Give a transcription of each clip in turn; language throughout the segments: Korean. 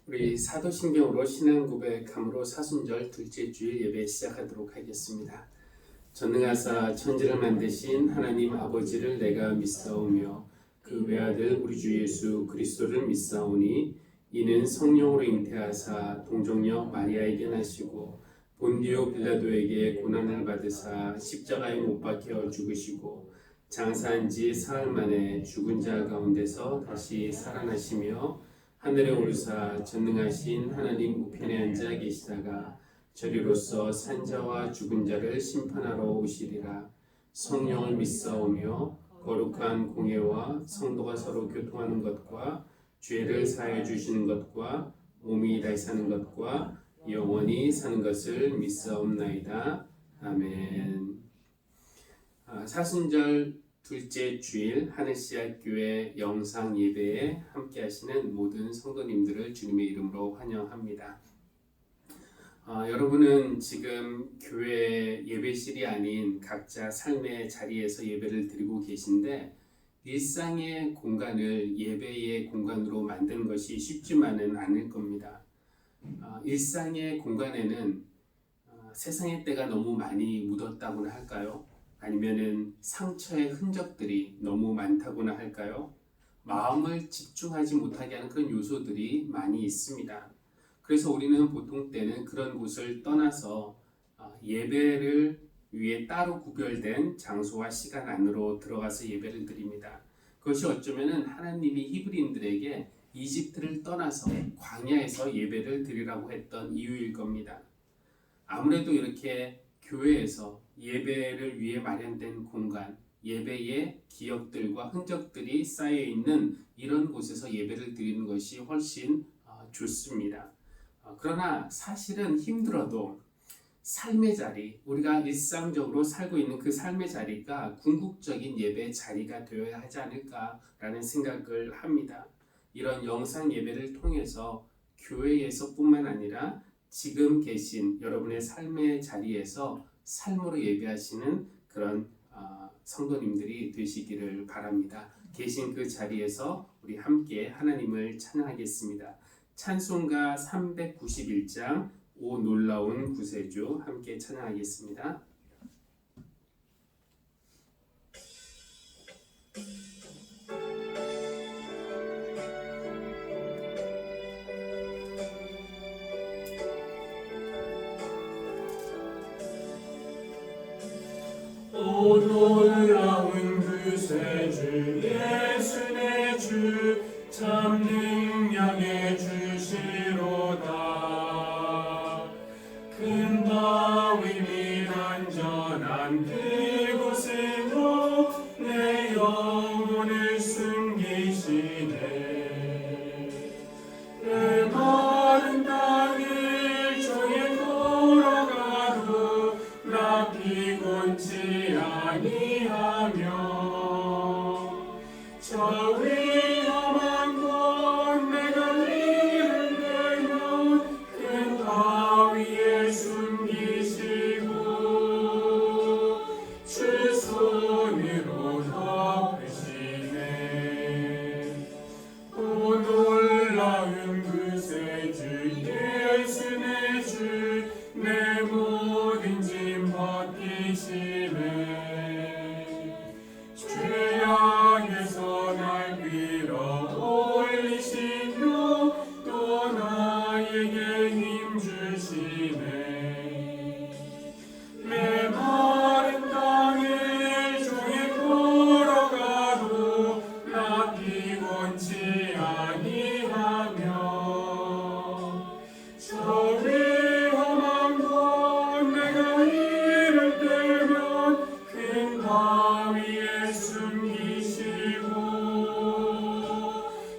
우리 사도신경으로 신앙 고백함으로 사순절 둘째 주일 예배 시작하도록 하겠습니다. 전능하사 천지를 만드신 하나님 아버지를 내가 믿사오며 그 외아들 우리 주 예수 그리스도를 믿사오니 이는 성령으로 잉태하사 동정녀 마리아에게 나시고 본디오 빌라도에게 고난을 받으사 십자가에 못 박혀 죽으시고 장사한 지 사흘 만에 죽은 자 가운데서 다시 살아나시며 하늘에 오르사 전능하신 하나님 우편에 앉아 계시다가 저리로서 산자와 죽은 자를 심판하러 오시리라. 성령을 믿사오며 거룩한 공예와 성도가 서로 교통하는 것과 죄를 사하여 주시는 것과 몸이 다시 사는 것과 영원히 사는 것을 믿사옵나이다. 아멘. 사순절 둘째 주일 하늘씨앗교회 영상 예배에 함께 하시는 모든 성도님들을 주님의 이름으로 환영합니다. 여러분은 지금 교회 예배실이 아닌 각자 삶의 자리에서 예배를 드리고 계신데 일상의 공간을 예배의 공간으로 만드는 것이 쉽지만은 않을 겁니다. 일상의 공간에는 세상의 때가 너무 많이 묻었다고나 할까요? 아니면은 상처의 흔적들이 너무 많다고나 할까요? 마음을 집중하지 못하게 하는 그런 요소들이 많이 있습니다. 그래서 우리는 보통 때는 그런 곳을 떠나서 예배를 위해 따로 구별된 장소와 시간 안으로 들어가서 예배를 드립니다. 그것이 어쩌면은 하나님이 히브리인들에게 이집트를 떠나서 광야에서 예배를 드리라고 했던 이유일 겁니다. 아무래도 이렇게 교회에서 예배를 위해 마련된 공간, 예배의 기억들과 흔적들이 쌓여있는 이런 곳에서 예배를 드리는 것이 훨씬 좋습니다. 그러나 사실은 힘들어도 삶의 자리, 우리가 일상적으로 살고 있는 그 삶의 자리가 궁극적인 예배의 자리가 되어야 하지 않을까라는 생각을 합니다. 이런 영상 예배를 통해서 교회에서뿐만 아니라 지금 계신 여러분의 삶의 자리에서 삶으로 예배하시는 그런 성도님들이 되시기를 바랍니다. 계신 그 자리에서 우리 함께 하나님을 찬양하겠습니다. 찬송가 391장 오 놀라운 구세주 함께 찬양하겠습니다. 오 놀라운 구세주 예수 내 주 참 능력의 주시로다. 큰 바위 및 안전한 그곳으로 내 영혼을 숨기시네. 내 마른 땅을 종일 걸어가도 나 피곤치 아니하며 저 위험한 곳 내가 이를 내면 큰 바위에 숨기시고 주 손으로 덮으시네. 오 놀라운 구세주 예수 내 주 내 모든 짐 벗기시네. 죄악에서 날 끌어올리시며 또 나에게 힘 주시네. 내 마른 땅을 종일 걸어가도 나 피곤치 아니하며 저 위험한 곳 내가 이를 때면 큰 바위에 숨기시고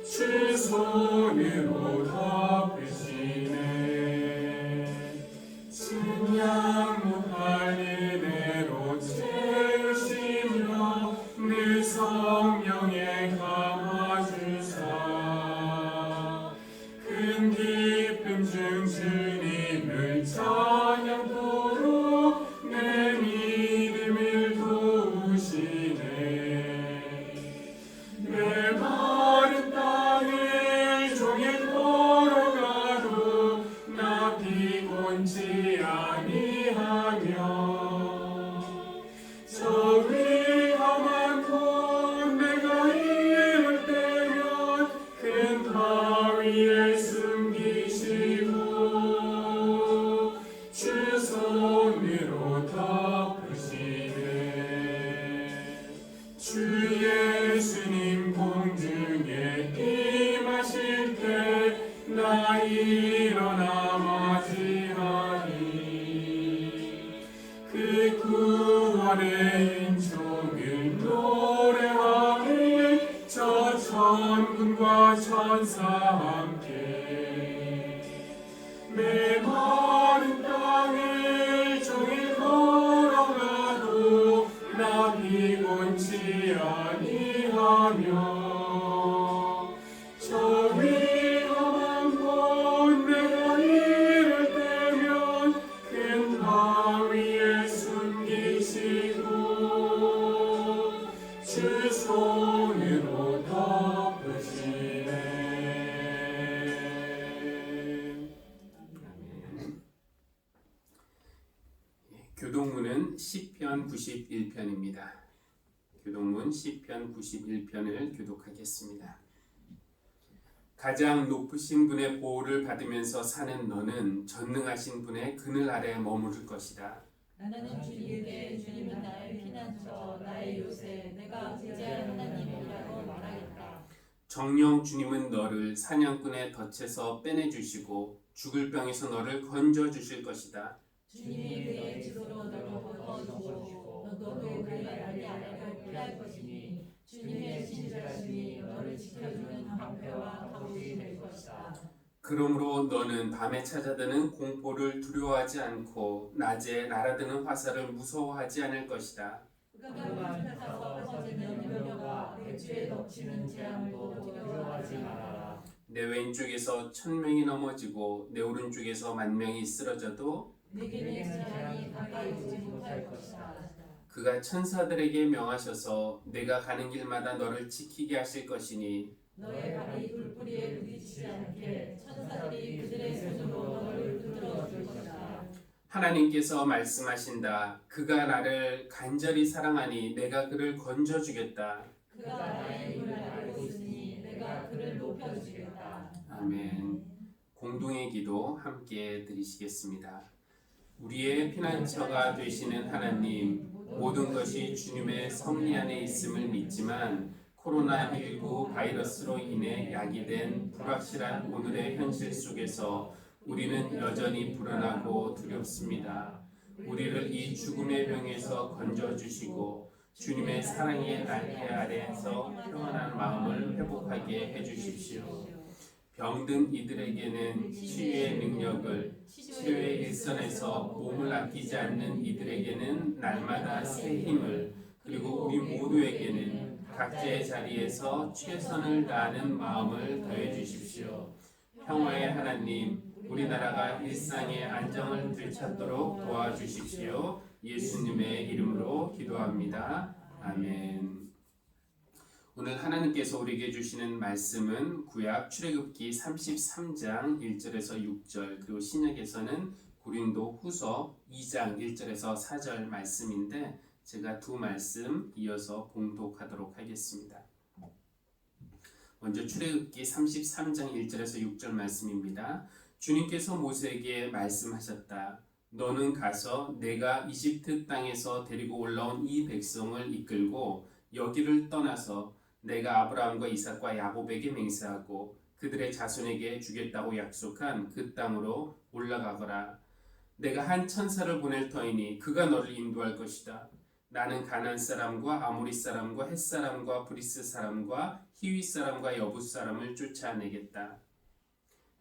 주 손으로 덮으시네. 측량 못할 은혜로 채우시며 늘 성령에 감화주사 큰 기쁨 중 주님을 찬양토록 내 믿음을 도우시네. 내 마른 땅을 종일 걸어가 바위에 숨기시고 주 손으로 덮으시네. 주 예수님 공중에 임하실 때 나 일어나 맞이하리. 그 구원의 은총을 노래하리. 저 천군과 천사 함께 메마른 땅을 종일 걸어가도 나 피곤치 아니하며 저 위험한 곳 내가 이를 때면 큰 바위에 숨기시고 주 손으로 덮으시네. 교동문은 시편 91편입니다. 교동문 시편 91편을 교독하겠습니다. 가장 높으신 분의 보호를 받으면서 사는 너는 전능하신 분의 그늘 아래 머무를 것이다. 나는 주님께 주님은 나의 피난처 나의 요새 내가 의지할 하나님이라고 말하겠다. 정녕 주님은 너를 사냥꾼의 덫에서 빼내주시고 죽을 병에서 너를 건져주실 것이다. 주님이 그의 지도로 너를 걷어주시고 너도 그의 날개 아래로 피할 것이니 주님의 신실하심이 너를 지켜주는 방패와 갑옷이 될 것이다. 그러므로 너는 밤에 찾아드는 공포를 두려워하지 않고 낮에 날아드는 화살을 무서워하지 않을 것이다. 그가 숲에서 퍼지는 연료와 배추에 덮치는 재앙도 두려워하지 말아라. 내 왼쪽에서 1000명이 넘어지고 내 오른쪽에서 10,000명이 쓰러져도 내게는 재앙이 가까이 오지 못할 것이다. 그가 천사들에게 명하셔서 내가 가는 길마다 너를 지키게 하실 것이니 너의 발이 돌뿌리에 부딪히지 않게 천사들이 그들의 손으로 너를 붙들어 줄 것이다. 하나님께서 말씀하신다. 그가 나를 간절히 사랑하니 내가 그를 건져주겠다. 그가 나의 힘을 알고 있으니 내가 그를 높여주겠다. 아멘. 공동의 기도 함께 드리시겠습니다. 우리의 피난처가 되시는 하나님, 모든 것이 주님의 섭리 안에 있음을 믿지만 코로나19 바이러스로 인해 야기된 불확실한 오늘의 현실 속에서 우리는 여전히 불안하고 두렵습니다. 우리를 이 죽음의 병에서 건져주시고 주님의 사랑의 날개 아래에서 평안한 마음을 회복하게 해주십시오. 병든 이들에게는 치유의 능력을, 치료의 일선에서 몸을 아끼지 않는 이들에게는 날마다 새 힘을, 그리고 우리 모두에게는 각자의 자리에서 최선을 다하는 마음을 더해 주십시오. 평화의 하나님, 우리나라가 일상의 안정을 되찾도록 도와주십시오. 예수님의 이름으로 기도합니다. 아멘. 오늘 하나님께서 우리에게 주시는 말씀은 구약 출애굽기 33장 1절에서 6절, 그리고 신약에서는 고린도 후서 2장 1절에서 4절 말씀인데 제가 두 말씀 이어서 봉독하도록 하겠습니다. 먼저 출애굽기 33장 1절에서 6절 말씀입니다. 주님께서 모세에게 말씀하셨다. 너는 가서 내가 이집트 땅에서 데리고 올라온 이 백성을 이끌고 여기를 떠나서 내가 아브라함과 이삭과 야곱에게 맹세하고 그들의 자손에게 주겠다고 약속한 그 땅으로 올라가거라. 내가 한 천사를 보낼 터이니 그가 너를 인도할 것이다. 나는 가나안 사람과 아모리 사람과 헷 사람과 브리스 사람과 히위 사람과 여부 사람을 쫓아내겠다.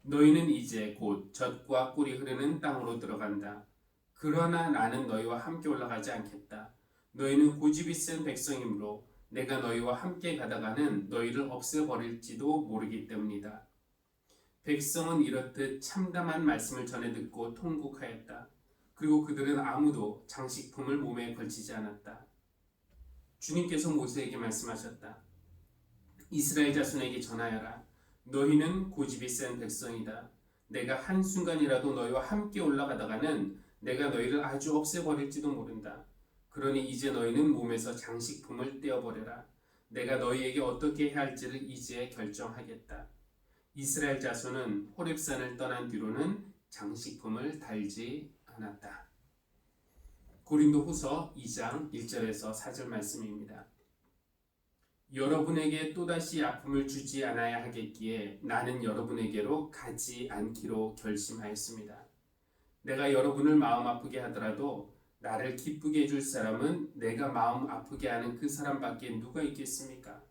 너희는 이제 곧 젖과 꿀이 흐르는 땅으로 들어간다. 그러나 나는 너희와 함께 올라가지 않겠다. 너희는 고집이 센 백성이므로 내가 너희와 함께 가다가는 너희를 없애버릴지도 모르기 때문이다. 백성은 이렇듯 참담한 말씀을 전해 듣고 통곡하였다. 그리고 그들은 아무도 장식품을 몸에 걸치지 않았다. 주님께서 모세에게 말씀하셨다. 이스라엘 자손에게 전하여라. 너희는 고집이 센 백성이다. 내가 한순간이라도 너희와 함께 올라가다가는 내가 너희를 아주 없애버릴지도 모른다. 그러니 이제 너희는 몸에서 장식품을 떼어버려라. 내가 너희에게 어떻게 해야 할지를 이제 결정하겠다. 이스라엘 자손은 호렙산을 떠난 뒤로는 장식품을 달지 않았다. 고린도후서 2장 1절에서 4절 말씀입니다. 여러분에게 또다시 아픔을 주지 않아야 하겠기에 나는 여러분에게로 가지 않기로 결심하였습니다. 내가 여러분을 마음 아프게 하더라도 나를 기쁘게 해줄 사람은 내가 마음 아프게 하는 그 사람밖에 누가 있겠습니까?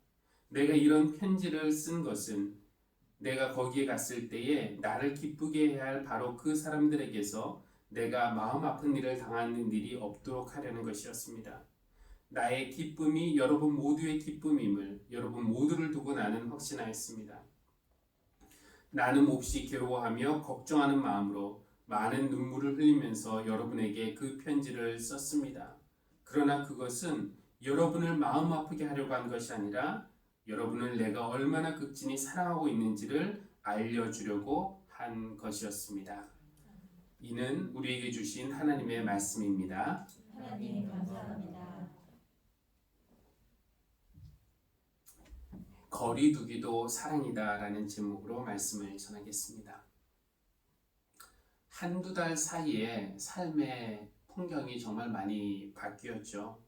내가 이런 편지를 쓴 것은 내가 거기에 갔을 때에 나를 기쁘게 해야 할 바로 그 사람들에게서 내가 마음 아픈 일을 당하는 일이 없도록 하려는 것이었습니다. 나의 기쁨이 여러분 모두의 기쁨임을 여러분 모두를 두고 나는 확신하였습니다. 나는 몹시 괴로워하며 걱정하는 마음으로 많은 눈물을 흘리면서 여러분에게 그 편지를 썼습니다. 그러나 그것은 여러분을 마음 아프게 하려고 한 것이 아니라 여러분을 내가 얼마나 극진히 사랑하고 있는지를 알려주려고 한 것이었습니다. 이는 우리에게 주신 하나님의 말씀입니다. 하나님 감사합니다. 거리두기도 사랑이다 라는 제목으로 말씀을 전하겠습니다. 한두 달 사이에 삶의 풍경이 정말 많이 바뀌었죠.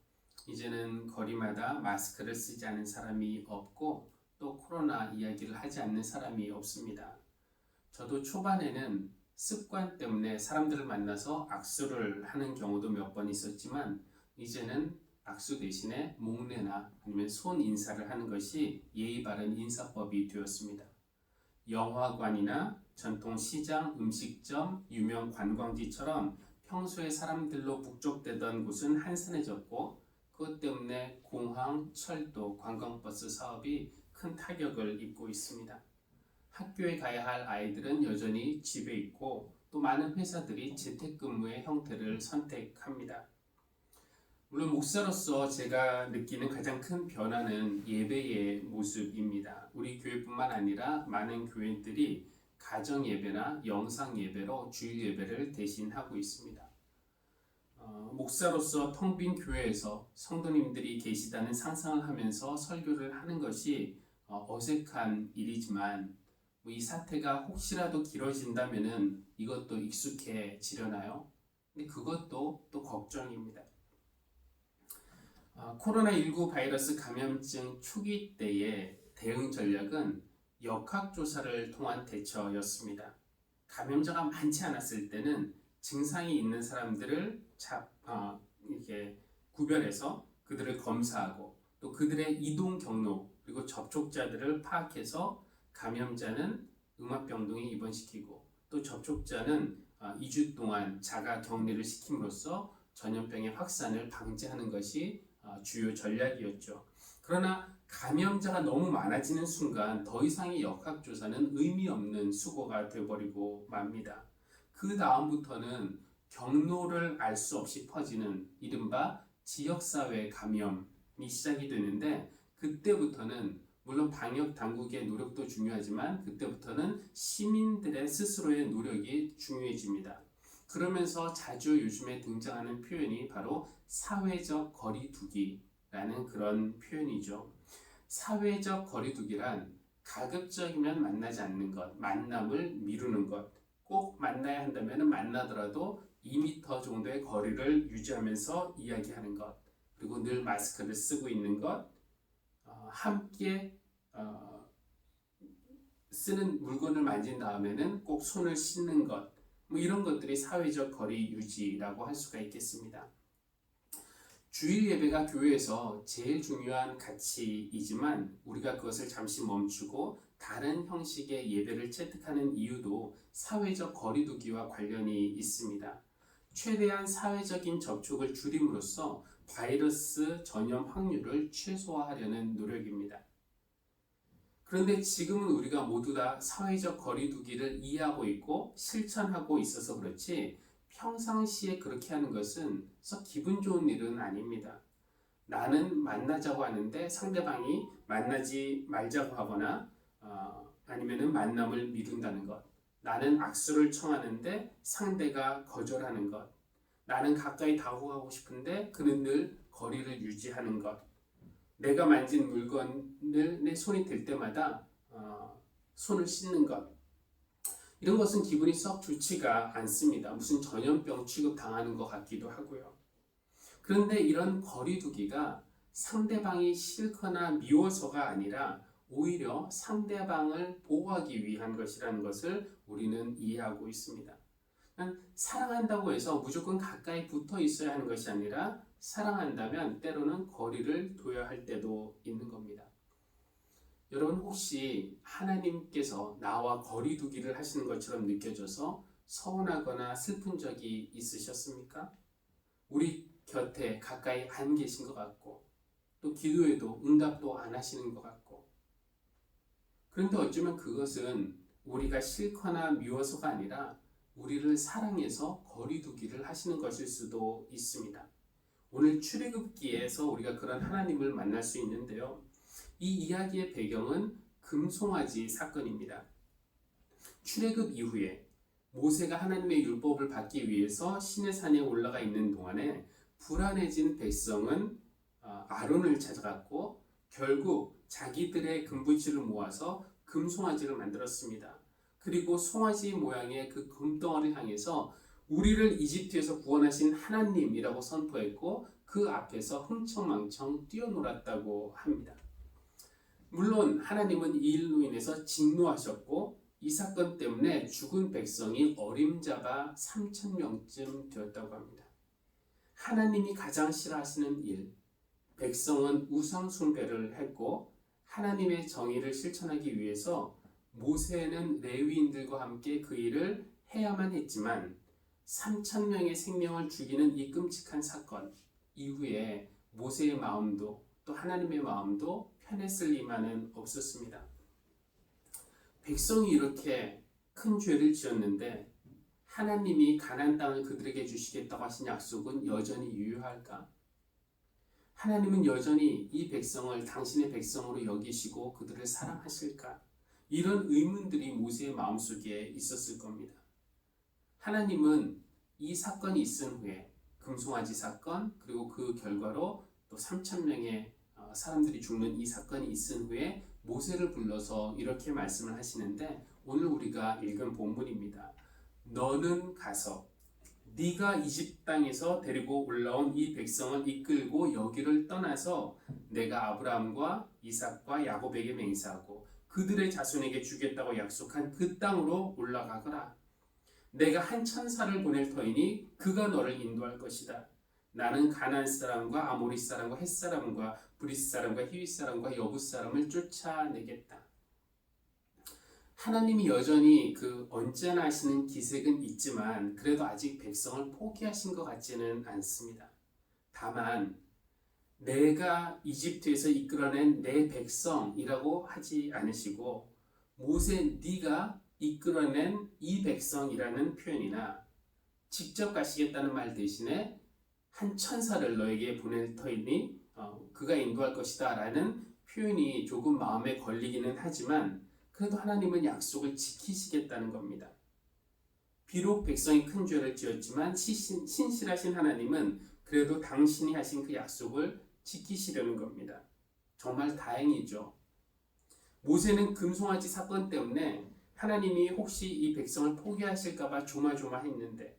이제는 거리마다 마스크를 쓰지 않은 사람이 없고 또 코로나 이야기를 하지 않는 사람이 없습니다. 저도 초반에는 습관 때문에 사람들을 만나서 악수를 하는 경우도 몇 번 있었지만 이제는 악수 대신에 목례나 아니면 손 인사를 하는 것이 예의 바른 인사법이 되었습니다. 영화관이나 전통 시장, 음식점, 유명 관광지처럼 평소에 사람들로 북적대던 곳은 한산해졌고 그것 때문에 공항, 철도, 관광버스 사업이 큰 타격을 입고 있습니다. 학교에 가야 할 아이들은 여전히 집에 있고 또 많은 회사들이 재택근무의 형태를 선택합니다. 물론 목사로서 제가 느끼는 가장 큰 변화는 예배의 모습입니다. 우리 교회뿐만 아니라 많은 교회들이 가정 예배나 영상 예배로 주일 예배를 대신하고 있습니다. 목사로서 텅 빈 교회에서 성도님들이 계시다는 상상을 하면서 설교를 하는 것이 어색한 일이지만 이 사태가 혹시라도 길어진다면은 이것도 익숙해지려나요? 근데 그것도 또 걱정입니다. 코로나19 바이러스 감염증 초기 때의 대응 전략은 역학조사를 통한 대처였습니다. 감염자가 많지 않았을 때는 증상이 있는 사람들을 이렇게 구별해서 그들을 검사하고 또 그들의 이동 경로 그리고 접촉자들을 파악해서 감염자는 음압병동에 입원시키고 또 접촉자는 2주 동안 자가 격리를 시킴으로써 전염병의 확산을 방지하는 것이 주요 전략이었죠. 그러나 감염자가 너무 많아지는 순간 더 이상의 역학조사는 의미 없는 수고가 되어버리고 맙니다. 그 다음부터는 경로를 알 수 없이 퍼지는 이른바 지역사회 감염이 시작이 되는데 그때부터는 물론 방역 당국의 노력도 중요하지만 그때부터는 시민들의 스스로의 노력이 중요해집니다. 그러면서 자주 요즘에 등장하는 표현이 바로 사회적 거리두기라는 그런 표현이죠. 사회적 거리두기란 가급적이면 만나지 않는 것, 만남을 미루는 것, 꼭 만나야 한다면 만나더라도 2m 정도의 거리를 유지하면서 이야기하는 것, 그리고 늘 마스크를 쓰고 있는 것, 함께 쓰는 물건을 만진 다음에는 꼭 손을 씻는 것, 이런 것들이 사회적 거리 유지라고 할 수가 있겠습니다. 주일 예배가 교회에서 제일 중요한 가치이지만 우리가 그것을 잠시 멈추고 다른 형식의 예배를 채택하는 이유도 사회적 거리두기와 관련이 있습니다. 최대한 사회적인 접촉을 줄임으로써 바이러스 전염 확률을 최소화하려는 노력입니다. 그런데 지금은 우리가 모두 다 사회적 거리두기를 이해하고 있고 실천하고 있어서 그렇지 평상시에 그렇게 하는 것은 썩 기분 좋은 일은 아닙니다. 나는 만나자고 하는데 상대방이 만나지 말자고 하거나 아니면은 만남을 미룬다는 것. 나는 악수를 청하는데 상대가 거절하는 것. 나는 가까이 다가가고 싶은데 그는 늘 거리를 유지하는 것. 내가 만진 물건을 내 손이 될 때마다 손을 씻는 것, 이런 것은 기분이 썩 좋지가 않습니다. 무슨 전염병 취급 당하는 것 같기도 하고요. 그런데 이런 거리두기가 상대방이 싫거나 미워서가 아니라 오히려 상대방을 보호하기 위한 것이라는 것을 우리는 이해하고 있습니다. 사랑한다고 해서 무조건 가까이 붙어 있어야 하는 것이 아니라 사랑한다면 때로는 거리를 둬야 할 때도 있는 겁니다. 여러분 혹시 하나님께서 나와 거리두기를 하시는 것처럼 느껴져서 서운하거나 슬픈 적이 있으셨습니까? 우리 곁에 가까이 안 계신 것 같고 또 기도해도 응답도 안 하시는 것 같고, 그런데 어쩌면 그것은 우리가 싫거나 미워서가 아니라 우리를 사랑해서 거리두기를 하시는 것일 수도 있습니다. 오늘 출애굽기에서 우리가 그런 하나님을 만날 수 있는데요. 이 이야기의 배경은 금송아지 사건입니다. 출애굽 이후에 모세가 하나님의 율법을 받기 위해서 시내산에 올라가 있는 동안에 불안해진 백성은 아론을 찾아갔고 결국 자기들의 금붙이를 모아서 금송아지를 만들었습니다. 그리고 송아지 모양의 그 금덩어리를 향해서 우리를 이집트에서 구원하신 하나님이라고 선포했고 그 앞에서 흥청망청 뛰어놀았다고 합니다. 물론 하나님은 이 일로 인해서 진노하셨고 이 사건 때문에 죽은 백성이 어림잡아 3,000명쯤 되었다고 합니다. 하나님이 가장 싫어하시는 일, 백성은 우상 숭배를 했고 하나님의 정의를 실천하기 위해서 모세는 레위인들과 함께 그 일을 해야만 했지만 3,000명의 생명을 죽이는 이 끔찍한 사건 이후에 모세의 마음도 또 하나님의 마음도 편했을 리만은 없었습니다. 백성이 이렇게 큰 죄를 지었는데 하나님이 가나안 땅을 그들에게 주시겠다고 하신 약속은 여전히 유효할까? 하나님은 여전히 이 백성을 당신의 백성으로 여기시고 그들을 사랑하실까? 이런 의문들이 모세의 마음속에 있었을 겁니다. 하나님은 이 사건이 있은 후에 금송아지 사건 그리고 그 결과로 또 3,000명의 사람들이 죽는 이 사건이 있은 후에 모세를 불러서 이렇게 말씀을 하시는데 오늘 우리가 읽은 본문입니다. 너는 가서 네가 이집트 땅에서 데리고 올라온 이 백성을 이끌고 여기를 떠나서 내가 아브라함과 이삭과 야곱에게 맹세하고 그들의 자손에게 주겠다고 약속한 그 땅으로 올라가거라. 내가 한 천사를 보낼 터이니 그가 너를 인도할 것이다. 나는 가나안 사람과 아모리 사람과 헷 사람과 브리스 사람과 히윗 사람과 여부 사람을 쫓아내겠다. 하나님이 여전히 그 언제나 하시는 기색은 있지만 그래도 아직 백성을 포기하신 것 같지는 않습니다. 다만 내가 이집트에서 이끌어낸 내 백성이라고 하지 않으시고 모세 네가 이끌어낸 이 백성이라는 표현이나 직접 가시겠다는 말 대신에 한 천사를 너에게 보낼 터이니 그가 인도할 것이다 라는 표현이 조금 마음에 걸리기는 하지만 그래도 하나님은 약속을 지키시겠다는 겁니다. 비록 백성이 큰 죄를 지었지만 신실하신 하나님은 그래도 당신이 하신 그 약속을 지키시려는 겁니다. 정말 다행이죠. 모세는 금송아지 사건 때문에 하나님이 혹시 이 백성을 포기하실까봐 조마조마했는데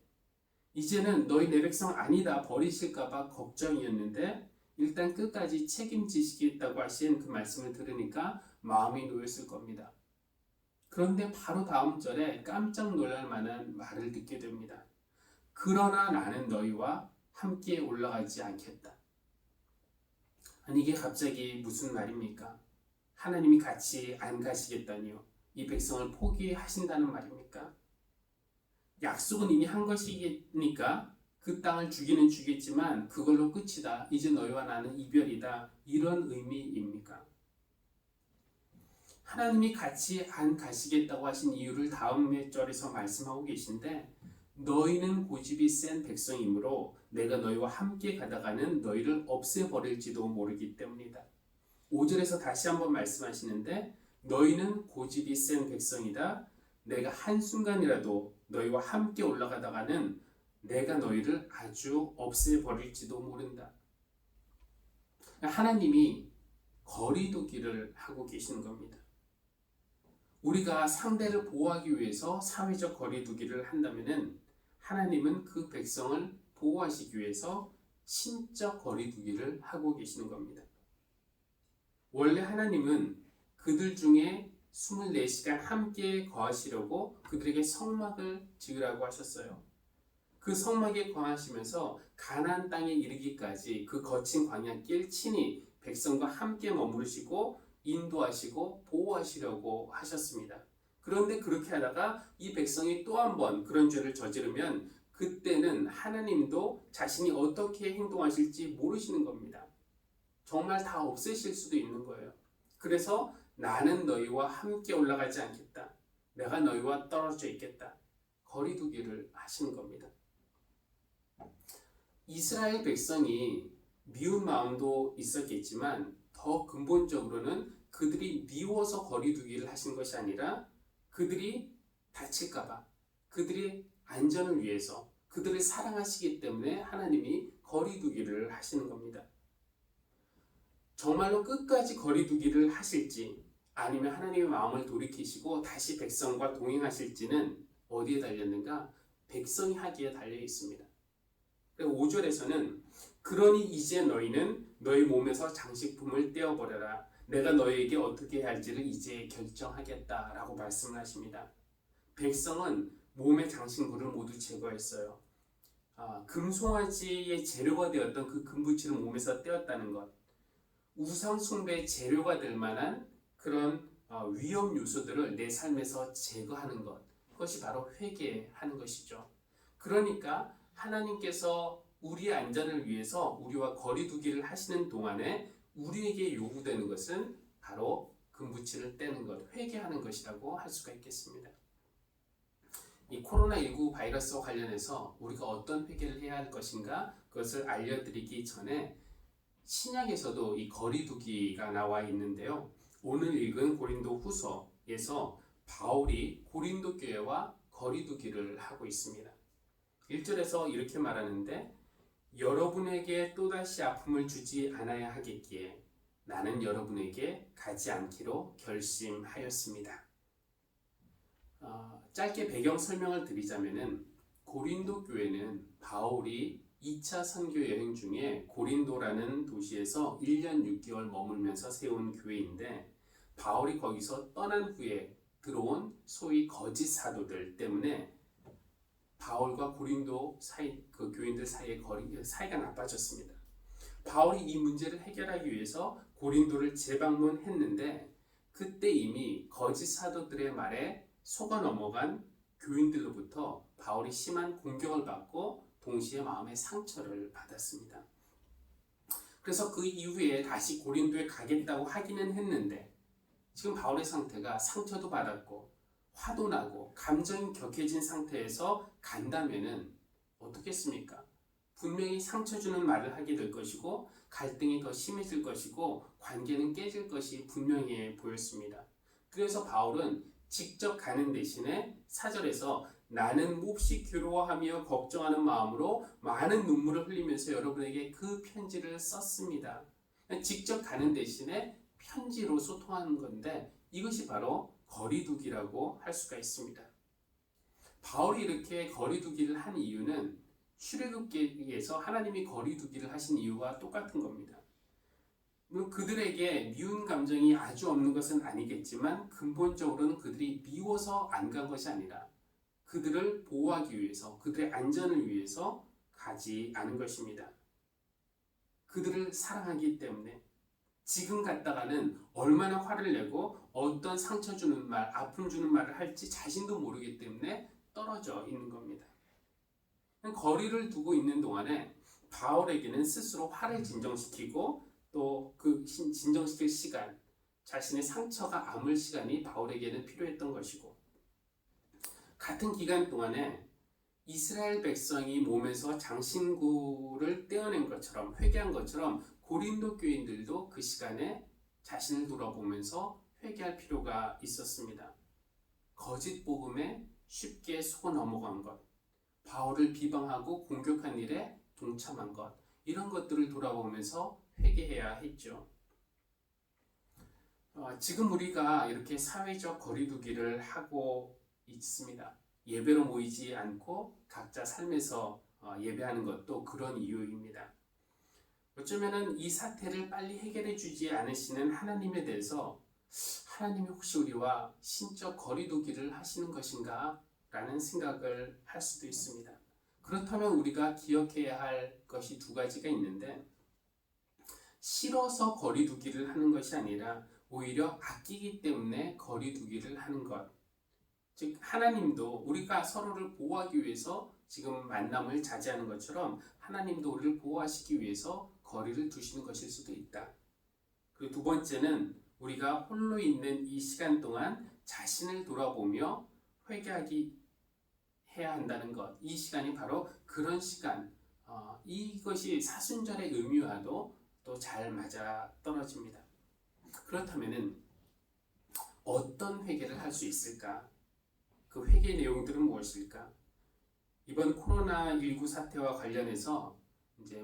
이제는 너희 내 백성 아니다 버리실까봐 걱정이었는데 일단 끝까지 책임지시겠다고 하신 그 말씀을 들으니까 마음이 놓였을 겁니다. 그런데 바로 다음 절에 깜짝 놀랄 만한 말을 듣게 됩니다. 그러나 나는 너희와 함께 올라가지 않겠다. 아니 이게 갑자기 무슨 말입니까? 하나님이 같이 안 가시겠다니요? 이 백성을 포기하신다는 말입니까? 약속은 이미 한 것이니까 그 땅을 주기는 주겠지만 그걸로 끝이다. 이제 너희와 나는 이별이다. 이런 의미입니까? 하나님이 같이 안 가시겠다고 하신 이유를 다음 절에서 말씀하고 계신데 너희는 고집이 센 백성이므로 내가 너희와 함께 가다가는 너희를 없애버릴지도 모르기 때문이다. 5절에서 다시 한번 말씀하시는데 너희는 고집이 센 백성이다. 내가 한순간이라도 너희와 함께 올라가다가는 내가 너희를 아주 없애버릴지도 모른다. 하나님이 거리두기를 하고 계시는 겁니다. 우리가 상대를 보호하기 위해서 사회적 거리두기를 한다면은 하나님은 그 백성을 보호하시기 위해서 신적 거리두기를 하고 계시는 겁니다. 원래 하나님은 그들 중에 24시간 함께 거하시려고 그들에게 성막을 지으라고 하셨어요. 그 성막에 거하시면서 가나안 땅에 이르기까지 그 거친 광야길 친히 백성과 함께 머무르시고 인도하시고 보호하시려고 하셨습니다. 그런데 그렇게 하다가 이 백성이 또 한 번 그런 죄를 저지르면 그때는 하나님도 자신이 어떻게 행동하실지 모르시는 겁니다. 정말 다 없애실 수도 있는 거예요. 그래서 나는 너희와 함께 올라가지 않겠다. 내가 너희와 떨어져 있겠다. 거리두기를 하시는 겁니다. 이스라엘 백성이 미운 마음도 있었겠지만 더 근본적으로는 그들이 미워서 거리두기를 하신 것이 아니라 그들이 다칠까봐, 그들의 안전을 위해서, 그들을 사랑하시기 때문에 하나님이 거리두기를 하시는 겁니다. 정말로 끝까지 거리두기를 하실지 아니면 하나님의 마음을 돌이키시고 다시 백성과 동행하실지는 어디에 달렸는가? 백성이 하기에 달려 있습니다. 5절에서는 그러니 이제 너희는 너희 몸에서 장식품을 떼어버려라. 내가 너희에게 어떻게 해야 할지를 이제 결정하겠다라고 말씀을 하십니다. 백성은 몸의 장식물을 모두 제거했어요. 금송아지의 재료가 되었던 그 금부치를 몸에서 떼었다는 것, 우상 숭배의 재료가 될 만한 그런 위험 요소들을 내 삶에서 제거하는 것, 그것이 바로 회개하는 것이죠. 그러니까 하나님께서 우리의 안전을 위해서 우리와 거리두기를 하시는 동안에 우리에게 요구되는 것은 바로 금부치를 떼는 것, 회개하는 것이라고 할 수가 있겠습니다. 이 코로나19 바이러스와 관련해서 우리가 어떤 회개를 해야 할 것인가, 그것을 알려드리기 전에 신약에서도 이 거리두기가 나와 있는데요. 오늘 읽은 고린도 후서에서 바울이 고린도 교회와 거리두기를 하고 있습니다. 1절에서 이렇게 말하는데 여러분에게 또다시 아픔을 주지 않아야 하겠기에 나는 여러분에게 가지 않기로 결심하였습니다. 짧게 배경 설명을 드리자면은 고린도 교회는 바울이 2차 선교 여행 중에 고린도라는 도시에서 1년 6개월 머물면서 세운 교회인데 바울이 거기서 떠난 후에 들어온 소위 거짓 사도들 때문에 바울과 고린도 사이, 그 교인들 사이의 사이가 나빠졌습니다. 바울이 이 문제를 해결하기 위해서 고린도를 재방문했는데 그때 이미 거짓 사도들의 말에 속아 넘어간 교인들로부터 바울이 심한 공격을 받고 동시에 마음의 상처를 받았습니다. 그래서 그 이후에 다시 고린도에 가겠다고 하기는 했는데 지금 바울의 상태가 상처도 받았고 화도 나고 감정이 격해진 상태에서 간다면은 어떻겠습니까? 분명히 상처 주는 말을 하게 될 것이고 갈등이 더 심해질 것이고 관계는 깨질 것이 분명해 보였습니다. 그래서 바울은 직접 가는 대신에 4절에서 나는 몹시 괴로워하며 걱정하는 마음으로 많은 눈물을 흘리면서 여러분에게 그 편지를 썼습니다. 직접 가는 대신에 편지로 소통하는 건데 이것이 바로 거리두기라고 할 수가 있습니다. 바울이 이렇게 거리두기를 한 이유는 출애굽기에서 하나님이 거리두기를 하신 이유와 똑같은 겁니다. 물론 그들에게 미운 감정이 아주 없는 것은 아니겠지만 근본적으로는 그들이 미워서 안 간 것이 아니라 그들을 보호하기 위해서, 그들의 안전을 위해서 가지 않은 것입니다. 그들을 사랑하기 때문에 지금 갔다가는 얼마나 화를 내고 어떤 상처 주는 말, 아픔 주는 말을 할지 자신도 모르기 때문에 떨어져 있는 겁니다. 거리를 두고 있는 동안에 바울에게는 스스로 화를 진정시키고 또 그 진정시킬 시간, 자신의 상처가 아물 시간이 바울에게는 필요했던 것이고 같은 기간 동안에 이스라엘 백성이 몸에서 장신구를 떼어낸 것처럼 회개한 것처럼 고린도 교인들도 그 시간에 자신을 돌아보면서 회개할 필요가 있었습니다. 거짓 복음에 쉽게 속아 넘어간 것, 바울을 비방하고 공격한 일에 동참한 것, 이런 것들을 돌아보면서 회개해야 했죠. 지금 우리가 이렇게 사회적 거리두기를 하고 있습니다. 예배로 모이지 않고 각자 삶에서 예배하는 것도 그런 이유입니다. 어쩌면은 이 사태를 빨리 해결해 주지 않으시는 하나님에 대해서 하나님이 혹시 우리와 신적 거리두기를 하시는 것인가? 라는 생각을 할 수도 있습니다. 그렇다면 우리가 기억해야 할 것이 두 가지가 있는데, 싫어서 거리두기를 하는 것이 아니라 오히려 아끼기 때문에 거리두기를 하는 것. 즉 하나님도 우리가 서로를 보호하기 위해서 지금 만남을 자제하는 것처럼 하나님도 우리를 보호하시기 위해서 거리를 두시는 것일 수도 있다. 그리고 두 번째는 우리가 홀로 있는 이 시간 동안 자신을 돌아보며 회개하기 해야 한다는 것. 이 시간이 바로 그런 시간. 이것이 사순절의 의미와도 또 잘 맞아 떨어집니다. 그렇다면은 어떤 회개를 할 수 있을까? 그 회개 내용들은 무엇일까? 이번 코로나19 사태와 관련해서 이제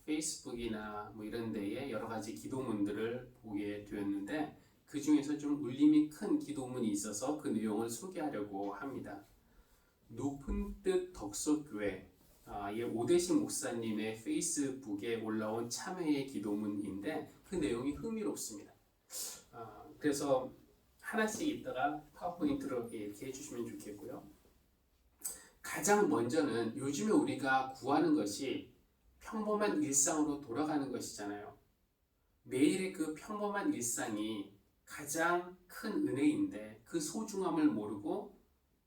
페이스북이나 이런 데에 여러 가지 기도문들을 보게 되었는데, 그 중에서 좀 울림이 큰 기도문이 있어서 그 내용을 소개하려고 합니다. 높은 뜻 덕소교회 오대식 목사님의 페이스북에 올라온 참회의 기도문인데 그 내용이 흥미롭습니다. 그래서 하나씩 있다가 파워포인트로 이렇게 해주시면 좋겠고요. 가장 먼저는 요즘에 우리가 구하는 것이 평범한 일상으로 돌아가는 것이잖아요. 매일의 그 평범한 일상이 가장 큰 은혜인데 그 소중함을 모르고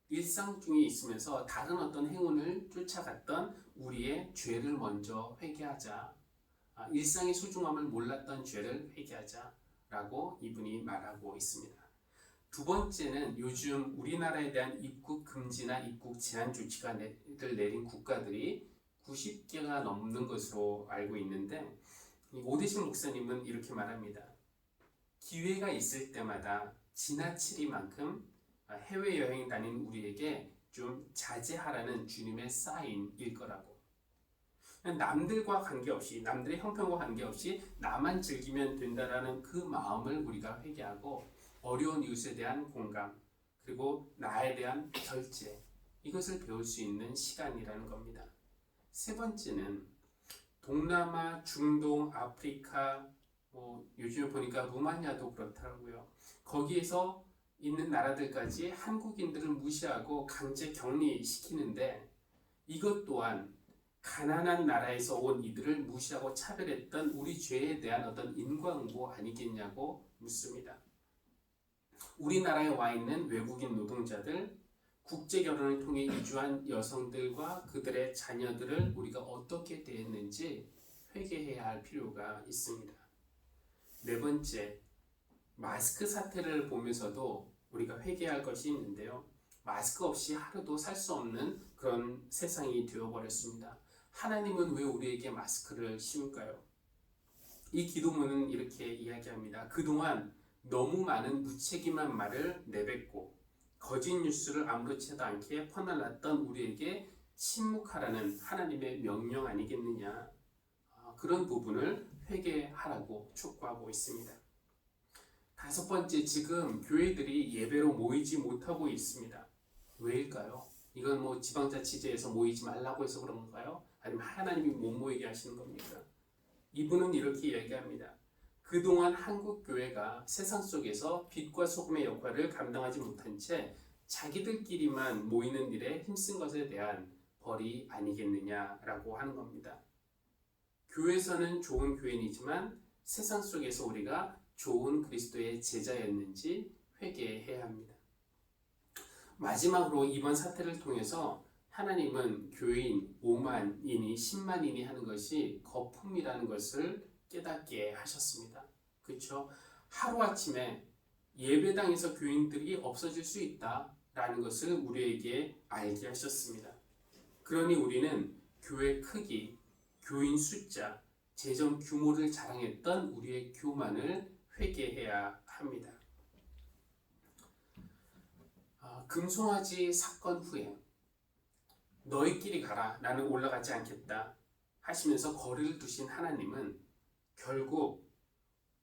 일상 중에 있으면서 다른 어떤 행운을 쫓아갔던 우리의 죄를 먼저 회개하자. 일상의 소중함을 몰랐던 죄를 회개하자라고 이분이 말하고 있습니다. 두 번째는 요즘 우리나라에 대한 입국 금지나 입국 제한 조치를 내린 국가들이 90개가 넘는 것으로 알고 있는데, 오대식 목사님은 이렇게 말합니다. 기회가 있을 때마다 지나치리만큼 해외여행 다닌 우리에게 좀 자제하라는 주님의 사인일 거라고. 남들과 관계없이, 남들의 형편과 관계없이 나만 즐기면 된다라는 그 마음을 우리가 회개하고 어려운 이웃에 대한 공감, 그리고 나에 대한 절제, 이것을 배울 수 있는 시간이라는 겁니다. 세 번째는 동남아, 중동, 아프리카, 요즘에 보니까 루마니아도 그렇더라고요. 거기에서 있는 나라들까지 한국인들을 무시하고 강제 격리시키는데, 이것 또한 가난한 나라에서 온 이들을 무시하고 차별했던 우리 죄에 대한 어떤 인과응보 아니겠냐고 묻습니다. 우리나라에 와 있는 외국인 노동자들, 국제 결혼을 통해 이주한 여성들과 그들의 자녀들을 우리가 어떻게 대했는지 회개해야 할 필요가 있습니다. 네 번째, 마스크 사태를 보면서도 우리가 회개할 것이 있는데요. 마스크 없이 하루도 살 수 없는 그런 세상이 되어버렸습니다. 하나님은 왜 우리에게 마스크를 씌울까요? 이 기도문은 이렇게 이야기합니다. 그동안 너무 많은 무책임한 말을 내뱉고 거짓 뉴스를 아무렇지도 않게 퍼날랐던 우리에게 침묵하라는 하나님의 명령 아니겠느냐. 그런 부분을 회개하라고 촉구하고 있습니다. 다섯 번째, 지금 교회들이 예배로 모이지 못하고 있습니다. 왜일까요? 이건 지방자치제에서 모이지 말라고 해서 그런 건가요? 아니면 하나님이 못 모이게 하시는 겁니까? 이분은 이렇게 이야기합니다. 그동안 한국 교회가 세상 속에서 빛과 소금의 역할을 감당하지 못한 채 자기들끼리만 모이는 일에 힘쓴 것에 대한 벌이 아니겠느냐라고 하는 겁니다. 교회에서는 좋은 교인이지만 세상 속에서 우리가 좋은 그리스도의 제자였는지 회개해야 합니다. 마지막으로 이번 사태를 통해서 하나님은 교인 5만인이 10만인이 하는 것이 거품이라는 것을 깨닫게 하셨습니다. 그렇죠? 하루아침에 예배당에서 교인들이 없어질 수 있다라는 것을 우리에게 알게 하셨습니다. 그러니 우리는 교회 크기, 교인 숫자, 재정 규모를 자랑했던 우리의 교만을 회개해야 합니다. 금송아지 사건 후에 너희끼리 가라, 나는 올라가지 않겠다 하시면서 거리를 두신 하나님은 결국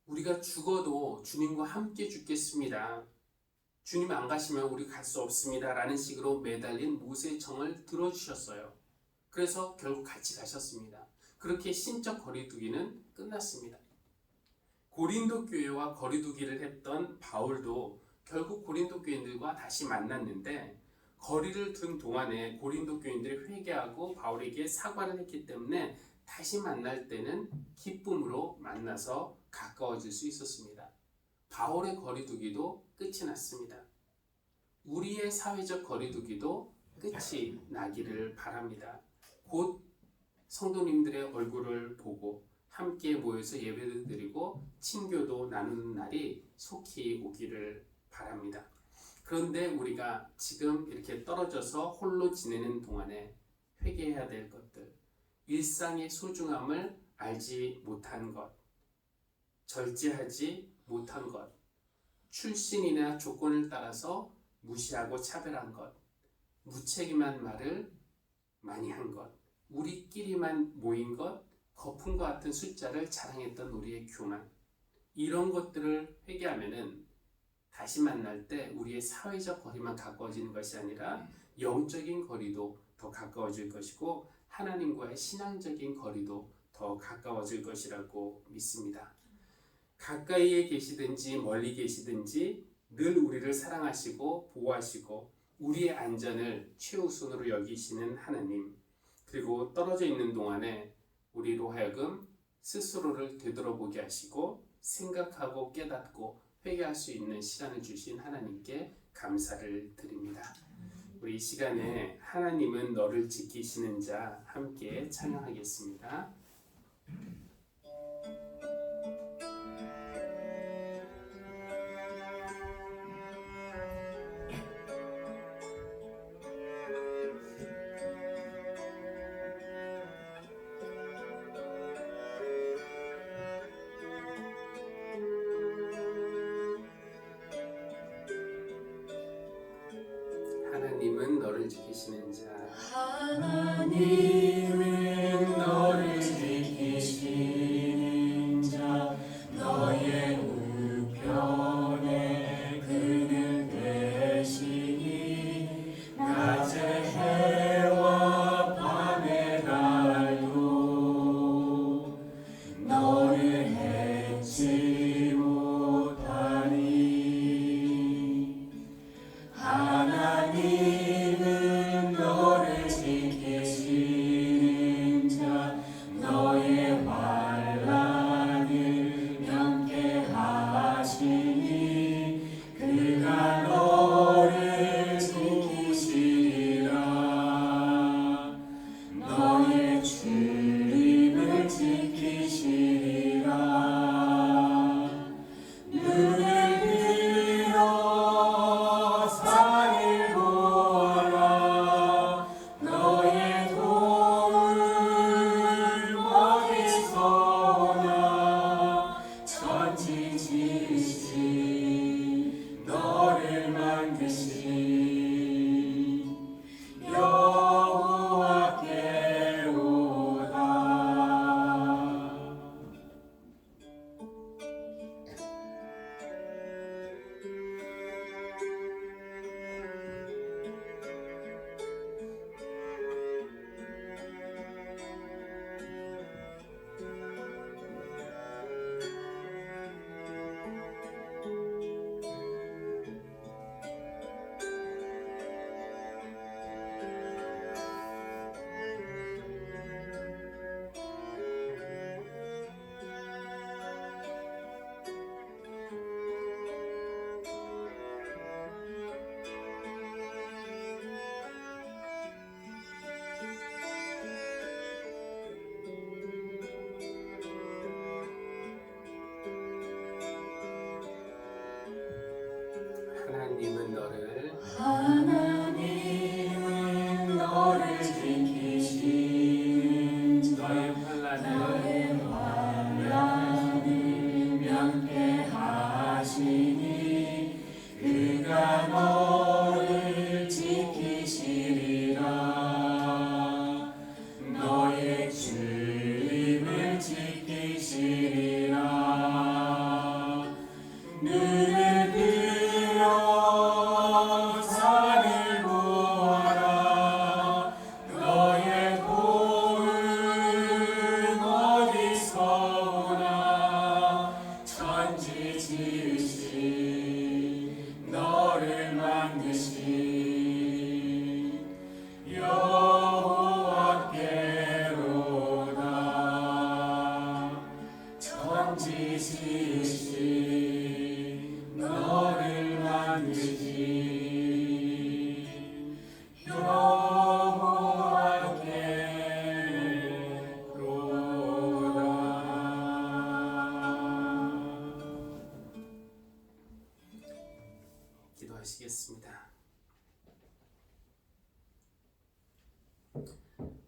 우리가 죽어도 주님과 함께 죽겠습니다. 주님 안 가시면 우리 갈 수 없습니다. 라는 식으로 매달린 모세의 청을 들어주셨어요. 그래서 결국 같이 가셨습니다. 그렇게 신적 거리두기는 끝났습니다. 고린도 교회와 거리두기를 했던 바울도 결국 고린도 교인들과 다시 만났는데 거리를 둔 동안에 고린도 교인들이 회개하고 바울에게 사과를 했기 때문에 다시 만날 때는 기쁨으로 만나서 가까워질 수 있었습니다. 바울의 거리두기도 끝이 났습니다. 우리의 사회적 거리두기도 끝이 나기를 바랍니다. 곧 성도님들의 얼굴을 보고 함께 모여서 예배를 드리고 친교도 나누는 날이 속히 오기를 바랍니다. 그런데 우리가 지금 이렇게 떨어져서 홀로 지내는 동안에 회개해야 될 것들, 일상의 소중함을 알지 못한 것, 절제하지 못한 것, 출신이나 조건을 따라서 무시하고 차별한 것, 무책임한 말을 많이 한 것, 우리끼리만 모인 것, 거품과 같은 숫자를 자랑했던 우리의 교만, 이런 것들을 회개하면은 다시 만날 때 우리의 사회적 거리만 가까워지는 것이 아니라 영적인 거리도 더 가까워질 것이고 하나님과의 신앙적인 거리도 더 가까워질 것이라고 믿습니다. 가까이에 계시든지 멀리 계시든지 늘 우리를 사랑하시고 보호하시고 우리의 안전을 최우선으로 여기시는 하나님, 그리고 떨어져 있는 동안에 우리로 하여금 스스로를 되돌아보게 하시고 생각하고 깨닫고 회개할 수 있는 시간을 주신 하나님께 감사를 드립니다. 우리 이 시간에 하나님은 너를 지키시는 자 함께 찬양하겠습니다. 하나님은 너를 지키시는 자. 하나님은 너를 지키시는 자 너의 우편에 그늘 되시니 낮에 해와 밤의 달도 너를 해치 못하니 하나님은 너를 지키시는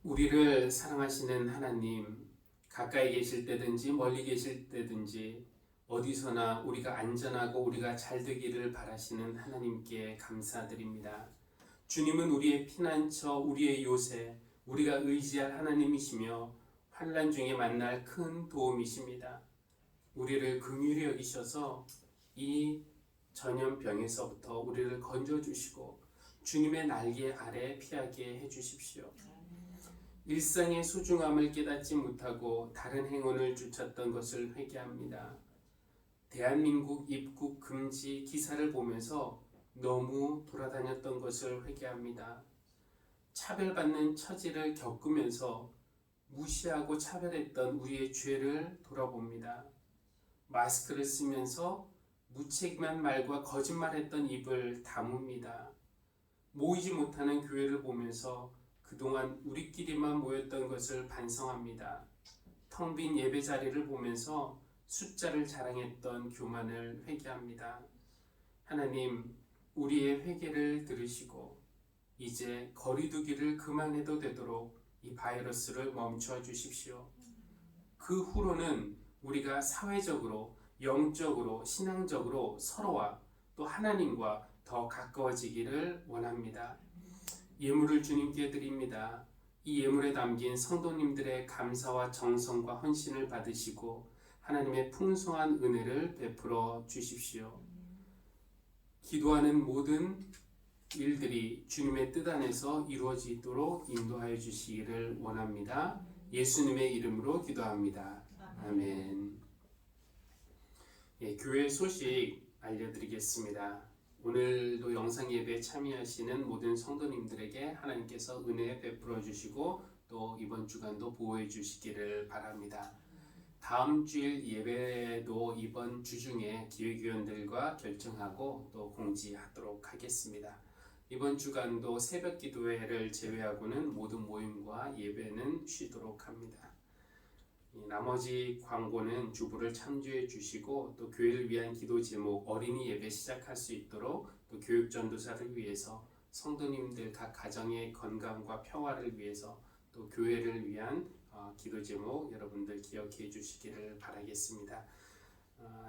우리를 사랑하시는 하나님, 가까이 계실 때든지 멀리 계실 때든지 어디서나 우리가 안전하고 우리가 잘 되기를 바라시는 하나님께 감사드립니다. 주님은 우리의 피난처, 우리의 요새, 우리가 의지할 하나님이시며 환난 중에 만날 큰 도움이십니다. 우리를 긍휼히 여기셔서 이 전염병에서부터 우리를 건져주시고 주님의 날개 아래 피하게 해주십시오. 일상의 소중함을 깨닫지 못하고 다른 행운을 쫓았던 것을 회개합니다. 대한민국 입국 금지 기사를 보면서 너무 돌아다녔던 것을 회개합니다. 차별받는 처지를 겪으면서 무시하고 차별했던 우리의 죄를 돌아봅니다. 마스크를 쓰면서 무책임한 말과 거짓말했던 입을 다뭅니다. 모이지 못하는 교회를 보면서 그동안 우리끼리만 모였던 것을 반성합니다. 텅 빈 예배 자리를 보면서 숫자를 자랑했던 교만을 회개합니다. 하나님, 우리의 회개를 들으시고 이제 거리두기를 그만해도 되도록 이 바이러스를 멈춰 주십시오. 그 후로는 우리가 사회적으로, 영적으로, 신앙적으로 서로와 또 하나님과 더 가까워지기를 원합니다. 예물을 주님께 드립니다. 이 예물에 담긴 성도님들의 감사와 정성과 헌신을 받으시고 하나님의 풍성한 은혜를 베풀어 주십시오. 기도하는 모든 일들이 주님의 뜻 안에서 이루어지도록 인도하여 주시기를 원합니다. 예수님의 이름으로 기도합니다. 아멘. 교회 소식 알려드리겠습니다. 오늘도 영상 예배에 참여하시는 모든 성도님들에게 하나님께서 은혜 베풀어 주시고 또 이번 주간도 보호해 주시기를 바랍니다. 다음 주일 예배도 이번 주 중에 기획위원들과 결정하고 또 공지하도록 하겠습니다. 이번 주간도 새벽 기도회를 제외하고는 모든 모임과 예배는 쉬도록 합니다. 나머지 광고는 주부를 참조해 주시고 또 교회를 위한 기도 제목 어린이 예배 시작할 수 있도록 또 교육 전도사를 위해서 성도님들 각 가정의 건강과 평화를 위해서 또 교회를 위한 기도 제목 여러분들 기억해 주시기를 바라겠습니다.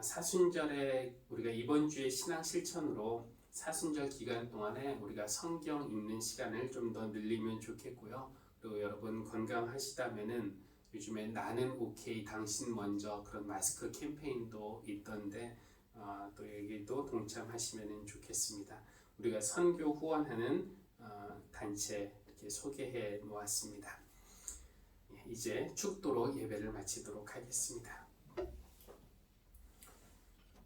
사순절에 우리가 이번 주에 신앙 실천으로 사순절 기간 동안에 우리가 성경 읽는 시간을 좀 더 늘리면 좋겠고요. 또 여러분 건강하시다면은 요즘에 나는 오케이 당신 먼저 그런 마스크 캠페인도 있던데 또 여기도 동참하시면 좋겠습니다. 우리가 선교 후원하는 단체 이렇게 소개해 놓았습니다. 이제 축도로 예배를 마치도록 하겠습니다.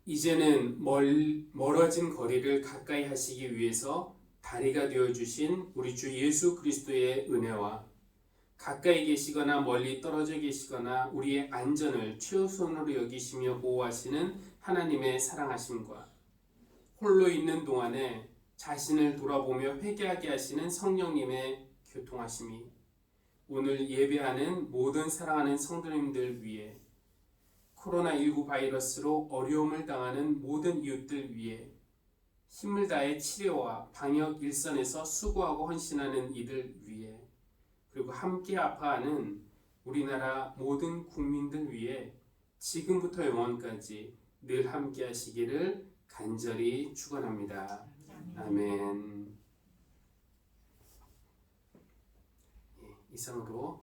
이제는 멀어진 거리를 가까이 하시기 위해서 다리가 되어주신 우리 주 예수 그리스도의 은혜와 가까이 계시거나 멀리 떨어져 계시거나 우리의 안전을 최우선으로 여기시며 보호하시는 하나님의 사랑하심과 홀로 있는 동안에 자신을 돌아보며 회개하게 하시는 성령님의 교통하심이 오늘 예배하는 모든 사랑하는 성도님들 위해 코로나19 바이러스로 어려움을 당하는 모든 이웃들 위해 힘을 다해 치료와 방역 일선에서 수고하고 헌신하는 이들 위해 그리고 함께 아파하는 우리나라 모든 국민들 위해 지금부터 영원까지 늘 함께 하시기를 간절히 축원합니다. 아멘. 이상으로